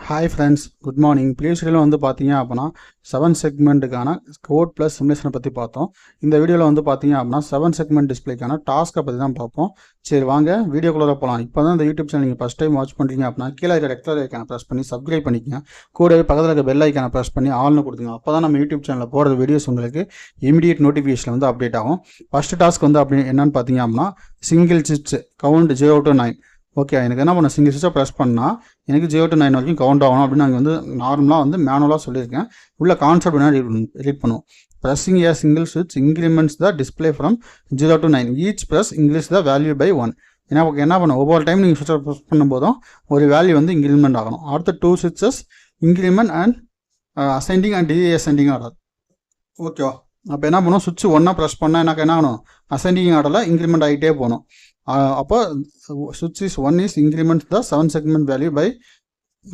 Hi friends, good morning. Previous வீடியோவில் வந்து பார்த்தீங்க அப்படின்னா 7 செக்மெண்ட்டுக்கான கோட் ப்ளஸ் சிமுலேஷனை பற்றி பார்த்தோம். இந்த வீடியோவில் வந்து பார்த்தீங்க அப்படின்னா 7 செக்மெண்ட் டிஸ்பிளேக்கான டாஸ்க்கை பற்றி தான் பார்ப்போம். சரி வாங்க வீடியோக்குள்ளே போகலாம். இப்போ தான் இந்த யூடியூப் சேனல் நீங்கள் ஃபஸ்ட் டைம் வாட்ச் பண்ணுறீங்க அப்படின்னா கீழே இருக்கிற ரெட் கலர் ஐக்கானை ப்ரெஸ் பண்ணி சப்ஸ்கிரைப் பண்ணிக்கங்க. கூடவே பக்கத்தில் இருக்க பெல் ஐக்கானை ப்ரெஸ் பண்ணி ஆல்னு கொடுத்துங்க. அப்போ தான் நம்ம யூடியூப் சேனலில் போகிற வீடியோஸ் உங்களுக்கு இமீடியட் நோட்டிஃபிகேஷன் வந்து அப்டேட் ஆகும். ஃபஸ்ட்டு டாஸ்க் வந்து அப்படி என்னன்னு பார்த்தீங்க அப்படின்னா single chips count 0 to 9. Okay, எனக்கு என்ன பண்ண சிங்கிள் சிப்ஸை ப்ரெஸ் பண்ணால் எனக்கு 0 to 9 வரைக்கும் கவுண்ட் ஆகணும் அப்படின்னு நாங்கள் வந்து நார்மலாக வந்து மேனுவலாக சொல்லியிருக்கேன். உள்ள கான்செப்ட் என்ன ரீட் பண்ணுவோம். ப்ரெஸ்ஸிங் ஏ சிங்கிள் ஸ்விட்ச் increments the display from 0 to 9. Each press increase the value by 1. ஏன்னா என்ன பண்ணும், ஒவ்வொரு டைம் நீங்கள் ஸ்விட்சை ப்ரெஸ் பண்ணும்போதும் ஒரு வேல்யூ வந்து இன்க்ரிமெண்ட் ஆகணும். அடுத்த 2 ஸ்விட்சஸ் increment and ascending and descending order. ஓகேவா? அப்போ என்ன பண்ணுவோம், சுவிட்ச் ஒன்றா ப்ரெஸ் பண்ணால் எனக்கு என்ன ஆகணும், அசெண்டிங் ஆர்டரில் இன்க்ரிமெண்ட் ஆகிட்டே போகணும். அப்போ சுவிட்ச் is 1 is increment the 7 segment value by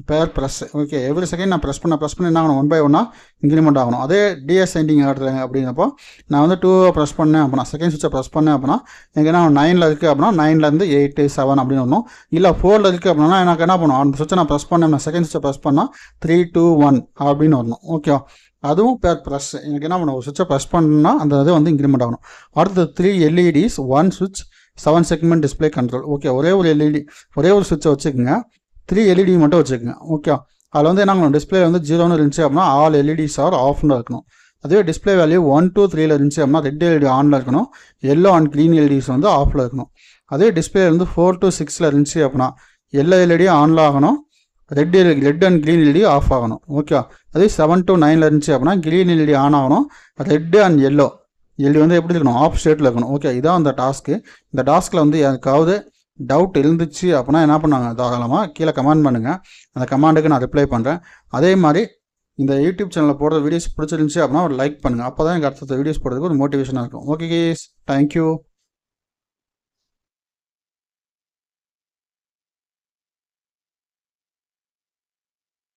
per press. Okay, every second நான் ப்ரெஸ் பண்ண என்ன ஆகணும், 1 by 1 இன்க்ரிமெண்ட் ஆகணும். அதே டிஅசெண்டிங் ஆர்டர் அப்படிங்கிறப்போ நான் வந்து 2 ப்ரெஸ் பண்ணேன் அப்படின்னா செகண்ட் சுவிட்சை ப்ரெஸ் பண்ணேன் அப்படின்னா எனக்கு என்ன 9ல் இருக்குது அப்படின்னா 9லேருந்து 8 7 அப்படின்னு வரணும். இல்லை 4ல் இருக்குது அப்படின்னா எனக்கு என்ன பண்ணும், அந்த சுவிட்சை நான் ப்ரெஸ் பண்ணேன், செகண்ட் சுவிட்சை ப்ரெஸ் பண்ணால் 3 2 1 அப்படின்னு வரணும். ஓகேவா? அதுவும் பேர் ப்ரெஸ் எனக்கு என்ன பண்ணும், ஒரு சுவிட்சை ப்ரெஸ் பண்ணால் அந்த இது வந்து இன்க்ரிமெண்ட் ஆகணும். அடுத்தது 3 LEDs 1 switch 7 segment display control. Okay, ஒரே ஒரு எல்இடி ஒரே ஒரு சுவிட்சை வச்சுக்கோங்க, 3 LED மட்டும் வச்சுக்கோங்க. ஓகே, அதில் வந்து என்ன ஆகணும், டிஸ்பிளே வந்து 0ன்னு இருந்துச்சு அப்படின்னா ஆல் LEDs ஆர் ஆஃப்னு இருக்கணும். அதுவே டிஸ்பிளே வேல்யூ 1 to 3ல் இருந்துச்சு அப்படின்னா ரெட் LED ஆனில் இருக்கணும், எல்லோ அண்ட் க்ரீன் LEDs வந்து ஆஃபில் இருக்கணும். அதே டிஸ்பிளே வந்து 4 to 6ல் இருந்துச்சு அப்படின்னா எல்லா LED ஆனில் ஆகணும், red and green LED off ஆகணும். ஓகே, அதே 7 to 9ல் இருந்துச்சு அப்படின்னா க்ரீன் LED ஆன் ஆகணும், ரெட் அண்ட் எல்லோ எல்இடி வந்து எப்படி இருக்கணும், ஆஃப் ஸ்டேட்டில் இருக்கணும். ஓகே, இதான் அந்த டாஸ்க்கு. இந்த டாஸ்கில் வந்து யாருக்காவது டவுட் இருந்துச்சு அப்படின்னா என்ன பண்ணாங்க, தாராளமாக கீழே கமெண்ட் பண்ணுங்கள். அந்த கமெண்ட்டுக்கு நான் ரிப்ளை பண்ணுறேன். அதே மாதிரி இந்த யூடியூப் சேனலில் போடுற வீடியோஸ் பிடிச்சிருந்துச்சி அப்படின்னா ஒரு லைக் பண்ணுங்கள். அப்போ தான் எனக்கு அடுத்த வீடியோஸ் போடுறதுக்கு ஒரு மோட்டிவேஷனாக இருக்கும். Okay guys, thank you.